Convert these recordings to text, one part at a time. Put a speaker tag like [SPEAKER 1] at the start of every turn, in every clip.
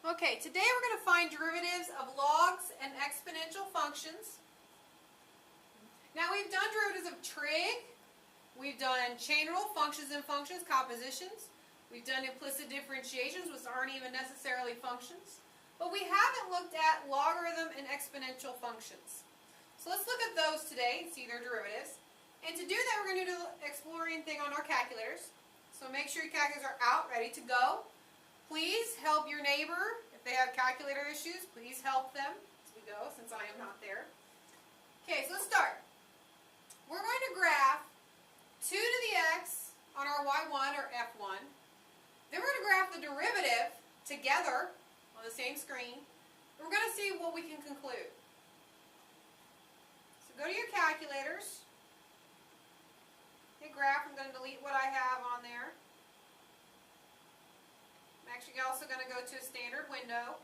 [SPEAKER 1] Okay, today we're going to find derivatives of logs and exponential functions. Now we've done derivatives of trig, we've done chain rule, functions and functions, compositions. We've done implicit differentiations, which aren't even necessarily functions. But we haven't looked at logarithm and exponential functions. So let's look at those today and see their derivatives. And to do that, we're going to do the exploring thing on our calculators. So make sure your calculators are out, ready to go. Please help your neighbor. If they have calculator issues, please help them as we go, since I am not there. Okay, so let's start. We're going to graph 2 to the x on our y1 or f1. Then we're going to graph the derivative together on the same screen. And we're going to see what we can conclude. So go to your calculators. Hit graph. I'm going to delete what I have on there. I'm actually also going to go to a standard window.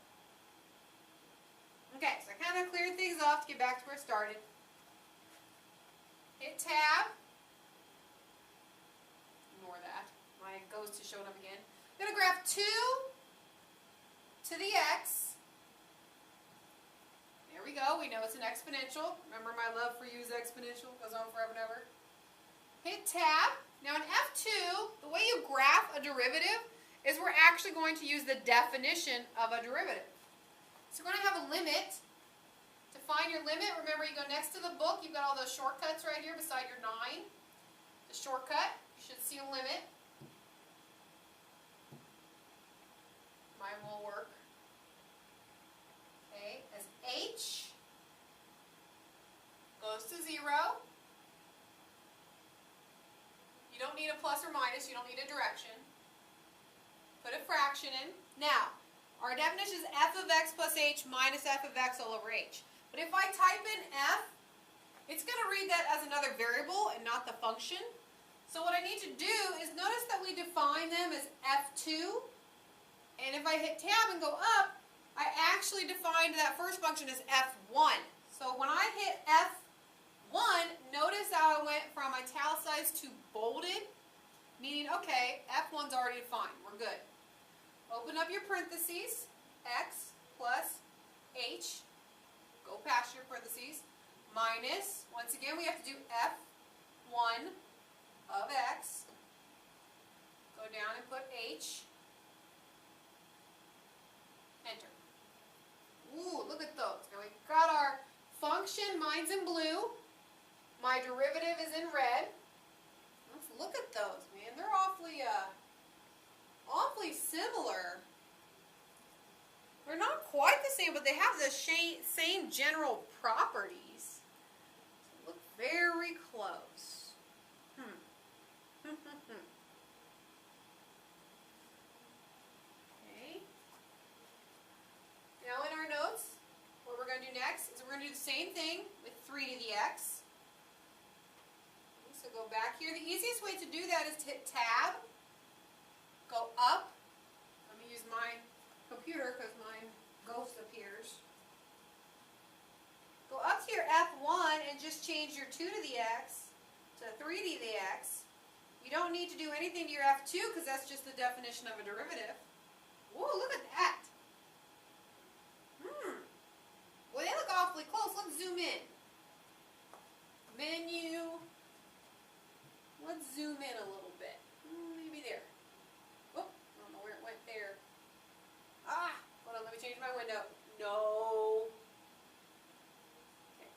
[SPEAKER 1] Okay, so I kind of cleared things off to get back to where I started. Hit tab. Ignore that. My ghost is showing up again. I'm going to graph 2 to the x. There we go. We know it's an exponential. Remember my love for you is exponential. Goes on forever and ever. Hit tab. Now in F2, the way you graph a derivative is we're actually going to use the definition of a derivative. So we're going to have a limit. To find your limit, remember you go next to the book. You've got all those shortcuts right here beside your 9. The shortcut, you should see a limit. Mine will work. Okay, as h goes to 0. You don't need a plus or minus. You don't need a direction. Put a fraction in. Now, our definition is f of x plus h minus f of x all over h. But if I type in f, it's going to read that as another variable and not the function. So what I need to do is notice that we define them as f2. And if I hit tab and go up, I actually defined that first function as f1. So when I hit f1, notice how I went from italicized to bolded, meaning, okay, f1's already defined. We're good. Open up your parentheses, x plus h, go past your parentheses, minus, once again we have to do f1 of x, go down and put h, enter. Ooh, look at those. Now we've got our function, mine's in blue, my derivative is in red. Let's look at those, man. They're awfully similar. They're not quite the same, but they have the same general properties. So look very close. Okay. Now in our notes, what we're going to do next is we're going to do the same thing with 3 to the x. So go back here. The easiest way to do that is to hit tab, go up. Let me use my computer because my ghost appears. Go up to your F1 and just change your 2 to the x to 3 to the x. You don't need to do anything to your F2 because that's just the definition of a derivative. Whoa, look at that. Well, they look awfully close. Let's zoom in. Menu. Let's zoom in a little bit. Maybe there. Oh, I don't know where it went there. Ah, hold on, let me change my window. No. Okay.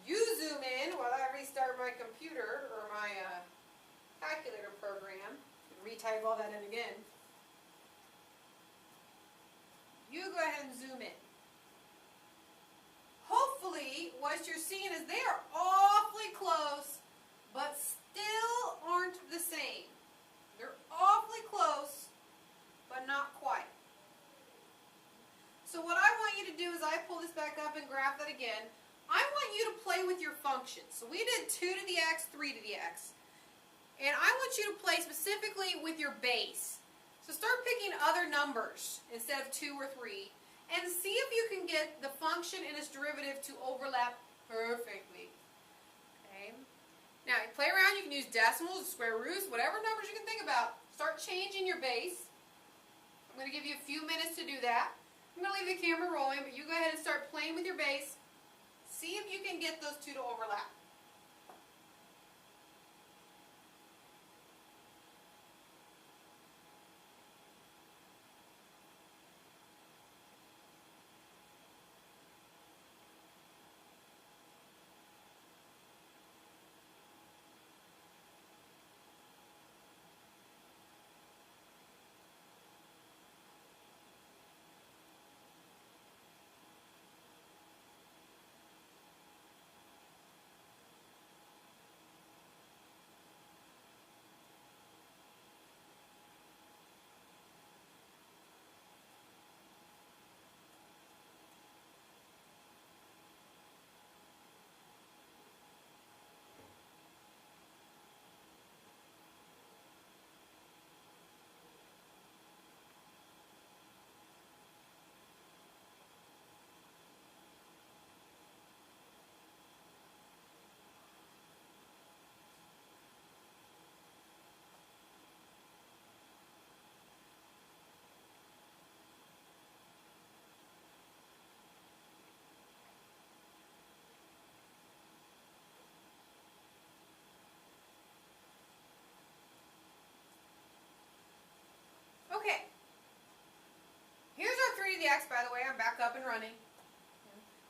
[SPEAKER 1] You zoom in while I restart my computer or my calculator program and retype all that in again. You go ahead and zoom in. Hopefully, what you're seeing is they are awfully close, but still aren't the same. They're awfully close, but not quite. So what I want you to do is I pull this back up and graph that again. I want you to play with your functions. So we did 2 to the x, 3 to the x. And I want you to play specifically with your base. So start picking other numbers instead of 2 or 3. And see if you can get the function and its derivative to overlap perfectly. Okay. Now, you play around. You can use decimals, square roots, whatever numbers you can think about. Start changing your base. I'm going to give you a few minutes to do that. I'm going to leave the camera rolling, but you go ahead and start playing with your base. See if you can get those two to overlap. Okay. Here's our 3 to the x, by the way. I'm back up and running.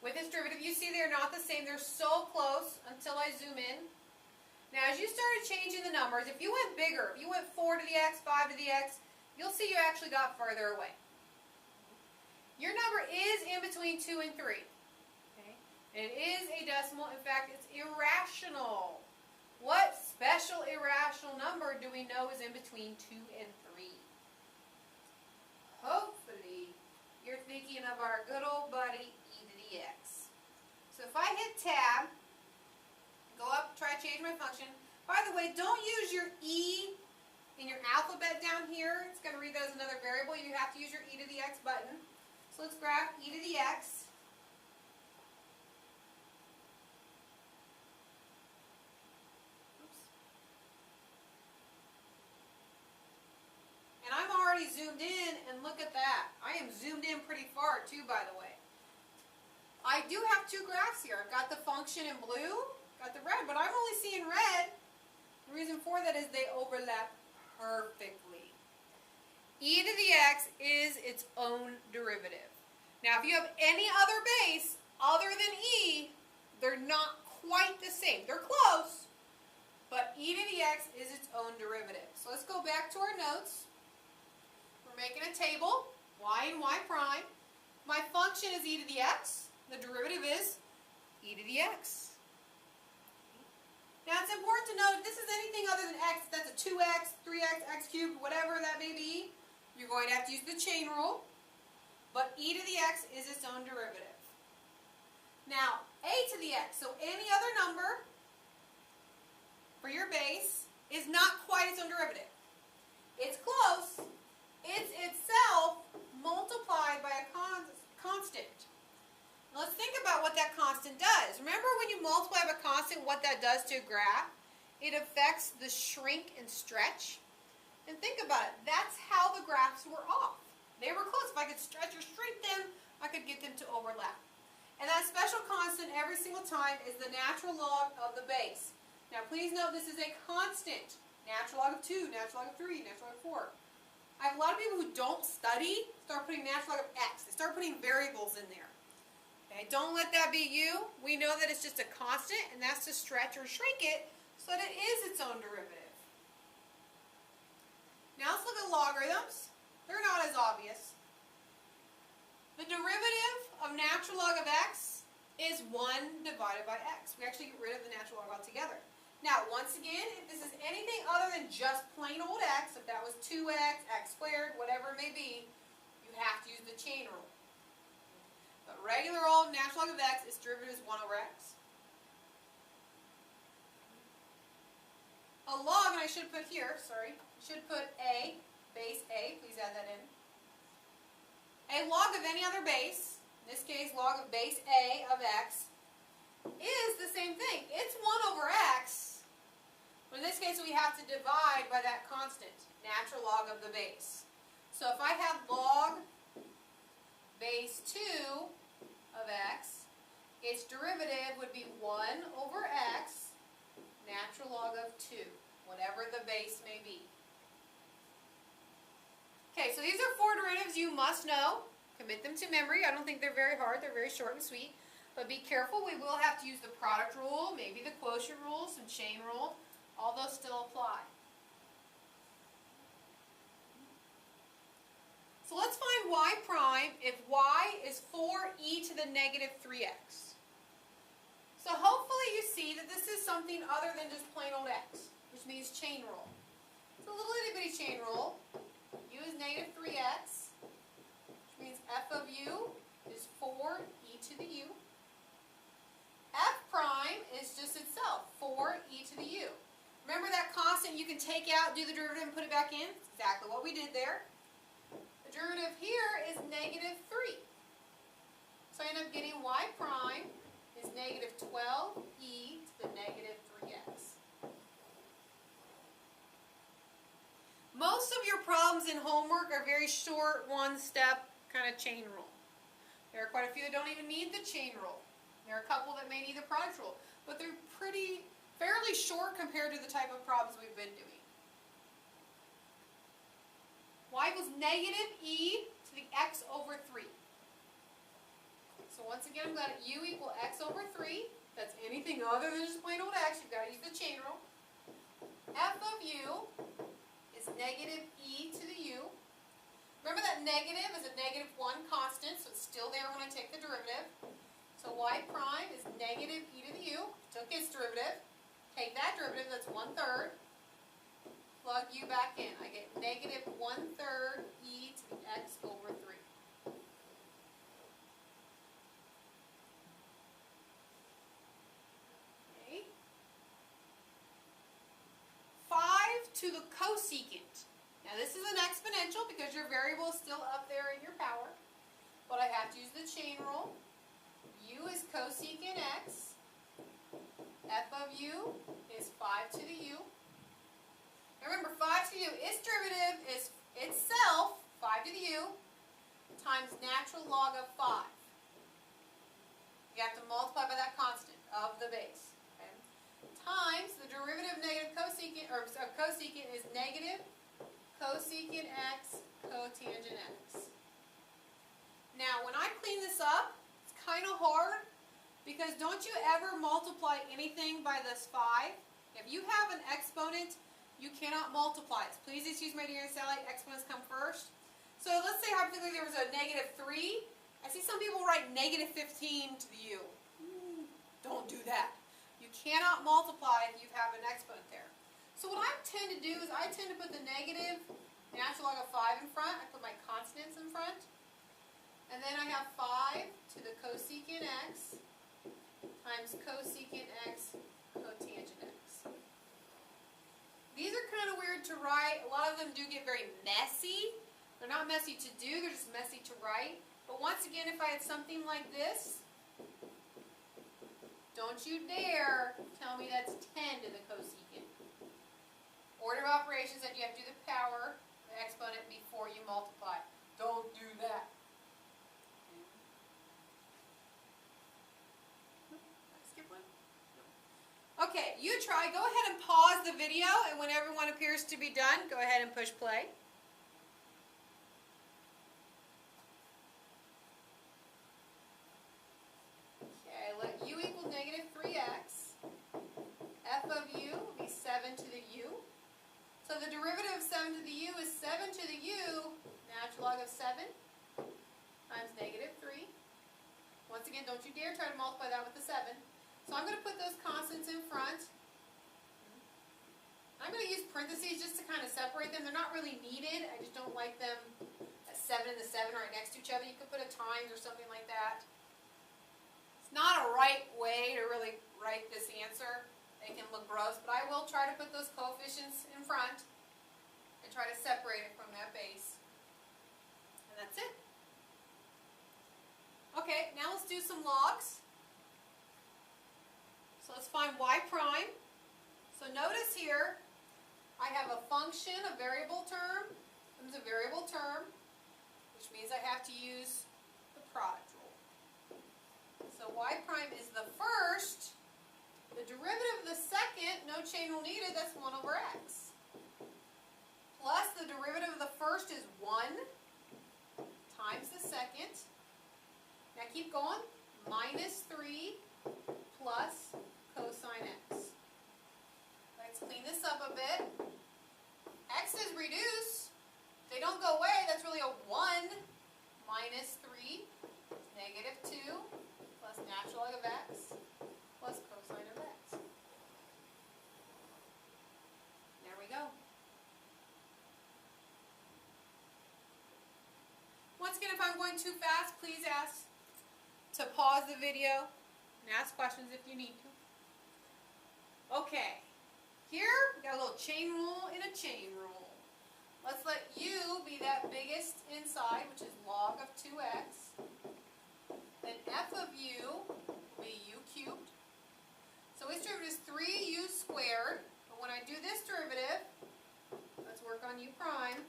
[SPEAKER 1] With this derivative, you see they're not the same. They're so close until I zoom in. Now, as you started changing the numbers, if you went bigger, if you went 4 to the x, 5 to the x, you'll see you actually got further away. Your number is in between 2 and 3. Okay? And it is a decimal. In fact, it's irrational. What special irrational number do we know is in between 2 and 3? Hopefully, you're thinking of our good old buddy, e to the x. So if I hit tab, go up, try to change my function. By the way, don't use your e in your alphabet down here. It's going to read that as another variable. You have to use your e to the x button. So let's grab e to the x. And I'm already zoomed in, and look at that. I am zoomed in pretty far too, by the way. I do have 2 graphs here. I've got the function in blue, got the red, but I'm only seeing red. The reason for that is they overlap perfectly. E to the x is its own derivative. Now, if you have any other base other than e, they're not quite the same. They're close, but e to the x is its own derivative. So let's go back to our notes. We're making a table, y and y prime. My function is e to the x. The derivative is e to the x. Now, it's important to note if this is anything other than x, that's a 2x, 3x, x cubed, whatever that may be, you're going to have to use the chain rule. But e to the x is its own derivative. Now, a to the x, so any other number for your base is not quite its own derivative. It's close. It's itself multiplied by a constant. Now let's think about what that constant does. Remember when you multiply by a constant, what that does to a graph? It affects the shrink and stretch. And think about it. That's how the graphs were off. They were close. If I could stretch or shrink them, I could get them to overlap. And that special constant every single time is the natural log of the base. Now please note this is a constant. Natural log of 2, natural log of 3, natural log of 4. I have a lot of people who don't study start putting natural log of x. They start putting variables in there. Okay, don't let that be you. We know that it's just a constant, and that's to stretch or shrink it so that it is its own derivative. Now let's look at logarithms. They're not as obvious. The derivative of natural log of x is 1 divided by x. We actually get rid of the natural log altogether. Now, once again, if this is anything other than just plain old x, if that was 2x, x squared, whatever it may be, you have to use the chain rule. But regular old natural log of x, its derivative is 1 over x. A log, and I should put here, sorry, should put a, base a, please add that in. A log of any other base, in this case log of base a of x, is the same thing. It's 1 over x, but in this case we have to divide by that constant, natural log of the base. So if I have log 2 of x, its derivative would be 1 over x, natural log of 2, whatever the base may be. Okay, so these are 4 derivatives you must know. Commit them to memory. I don't think they're very hard. They're very short and sweet. But be careful. We will have to use the product rule, maybe the quotient rule, some chain rule. All those still apply. So let's find y prime if y is 4e to the negative 3x. So hopefully you see that this is something other than just plain old x, which means chain rule. It's a little itty bitty chain rule. U is negative 3x, which means f of u is 4e to the u. F prime is just itself, 4e to the u. Remember that constant you can take out, do the derivative, and put it back in? It's exactly what we did there. The derivative here is negative 3. So I end up getting y prime is negative 12e to the negative 3x. Most of your problems in homework are very short, one-step kind of chain rule. There are quite a few that don't even need the chain rule. There are a couple that may need the product rule, but they're fairly short compared to the type of problems we've been doing. Y equals negative e to the x over 3. So once again, I've got u equal x over 3. That's anything other than just plain old x. You've got to use the chain rule. F of u is negative e to the u. Remember that negative is a negative 1 constant, so it's still there when I take the derivative. So y prime is negative e to the u. Took its derivative. Take that derivative, that's 1/3. Plug u back in. I get negative 1/3 e to the x over 3. Okay. 5 to the cosecant. Now this is an exponential because your variable is still up there in your power. But I have to use the chain rule. U is cosecant x. F of u is 5 to the u. Now remember, 5 to the u, its derivative is itself, 5 to the u, times natural log of 5. You have to multiply by that constant of the base. Okay? Times the derivative of negative cosecant, or cosecant is negative cosecant x cotangent x. Now, when I clean this up, it's kind of hard because don't you ever multiply anything by this 5? If you have an exponent, you cannot multiply it. Please excuse my dear Sally, exponents come first. So let's say hypothetically there was a negative 3. I see some people write negative 15 to the u. Don't do that. You cannot multiply if you have an exponent there. So what I tend to do is I tend to put the negative natural log of 5 in front. I put my constants in front. And then I have 5 to the cosecant x times cosecant x cotangent x. These are kind of weird to write. A lot of them do get very messy. They're not messy to do, they're just messy to write. But once again, if I had something like this, don't you dare tell me that's 10 to the cosecant. Order of operations that you have to do the power, the exponent, before you multiply. Don't do that. Okay, you try. Go ahead and pause the video, and when everyone appears to be done, go ahead and push play. Okay, let u equal negative 3x. F of u will be 7 to the u. So the derivative of 7 to the u is 7 to the u, natural log of 7, times negative 3. Once again, don't you dare try to multiply that with the 7. So I'm going to put those constants in front. I'm going to use parentheses just to kind of separate them. They're not really needed. I just don't like them at 7 and the 7 right next to each other. You could put a times or something like that. It's not a right way to really write this answer. It can look gross, but I will try to put those coefficients in front and try to separate it from that base. And that's it. Okay, now let's do some logs. So let's find y prime. So notice here, I have a function, a variable term. It's a variable term, which means I have to use the product rule. So y prime is the first. The derivative of the second, no chain rule needed, that's 1 over x. Plus the derivative of the first is 1 times the second. Now keep going. Minus 3 plus cosine x. Let's clean this up a bit. X's reduce. They don't go away. That's really a 1 minus 3 is negative 2 plus natural log of x plus cosine of x. There we go. Once again, if I'm going too fast, please ask to pause the video and ask questions if you need to. Okay, here we got a little chain rule and a chain rule. Let's let u be that biggest inside, which is log of 2x. Then f of u will be u cubed. So its derivative is 3u squared. But when I do this derivative, let's work on u prime.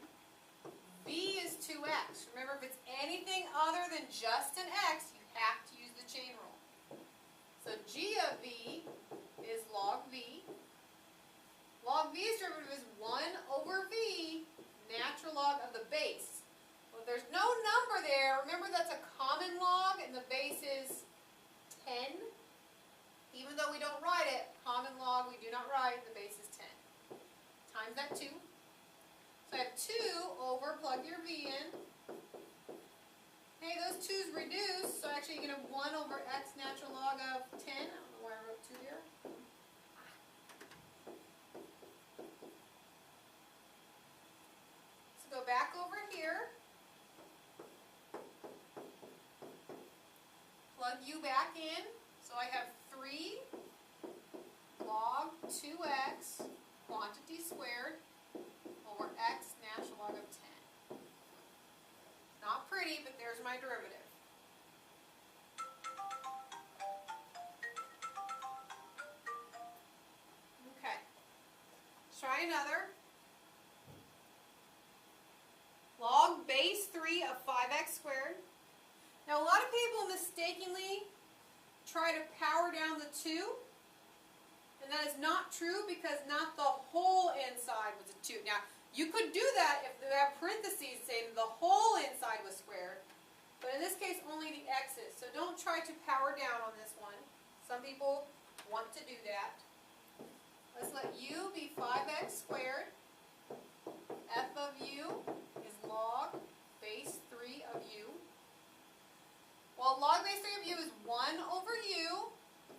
[SPEAKER 1] V is 2x. Remember, if it's anything other than just an x, you have to use the chain rule. So g of v is log v. Log v's derivative is 1 over v, natural log of the base. Well, if there's no number there, remember that's a common log and the base is 10. Even though we don't write it, common log we do not write, the base is 10. Times that 2. So I have 2 over, plug your v in. Hey, those 2's reduce, so actually you can have 1 over x natural log of 10. I don't know why I wrote 2 there. So go back over here. Plug u back in. So I have 3 log 2x quantity squared over x natural log of 10. Not pretty, but there's my derivative. Okay. Let's try another. Log base 3 of 5x squared. Now a lot of people mistakenly try to power down the 2. And that is not true because not the whole inside was a 2. Now, you could do that if you have parentheses saying the whole inside was squared. But in this case, only the x's. So don't try to power down on this one. Some people want to do that. Let's let u be 5x squared. F of u is log base 3 of u. Well, log base 3 of u is 1 over u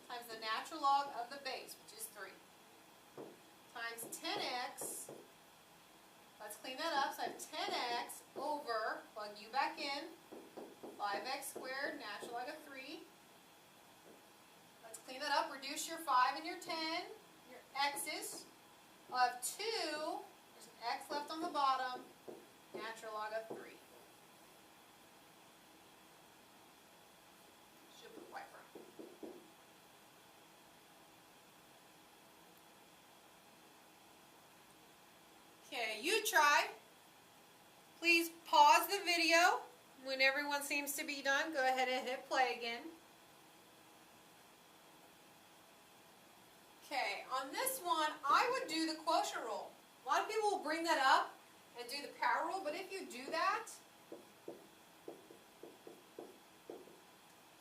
[SPEAKER 1] times the natural log of the base, which is 3, times 10x. Let's clean that up. So I have 10x over, plug u back in, 5x squared, natural log of 3. Let's clean that up. Reduce your 5 and your 10, your x's. I'll have 2, there's an x left on the bottom, natural log of 3. Should be white brown. Okay, you try. Please pause the video. When everyone seems to be done, go ahead and hit play again. Okay, on this one, I would do the quotient rule. A lot of people will bring that up and do the power rule, but if you do that,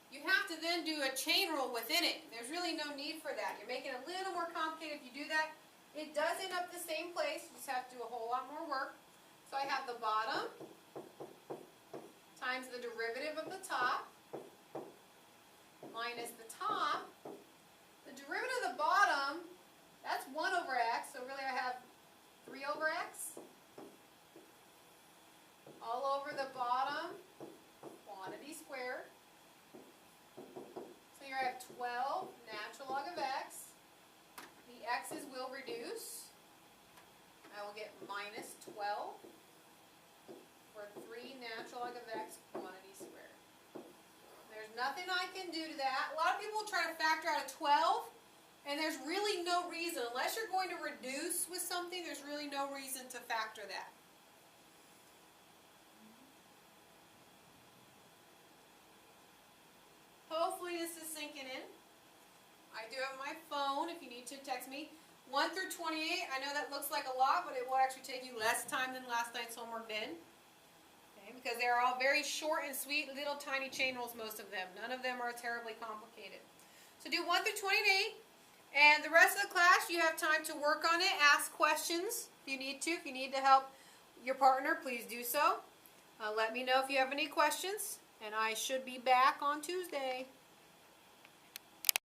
[SPEAKER 1] you have to then do a chain rule within it. There's really no need for that. You're making it a little more complicated if you do that. It does end up the same place. You just have to do a whole lot more work. So I have the bottom times the derivative of the top minus the top. The derivative of the bottom, that's 1 over x. So really I have 3 over x. All over the bottom, quantity squared. So here I have 12 natural log of x. The x's will reduce. I will get minus 12 for 3 natural log of x quantity squared. There's nothing I can do to that. A lot of people try to factor out a 12, and there's really no reason. Unless you're going to reduce with something, there's really no reason to factor that. text me. 1 through 28, I know that looks like a lot, but it will actually take you less time than last night's homework did. Okay, because they're all very short and sweet, little tiny chain rules, most of them. None of them are terribly complicated. So do 1 through 28, and the rest of the class, you have time to work on it, ask questions if you need to. If you need to help your partner, please do so. Let me know if you have any questions, and I should be back on Tuesday.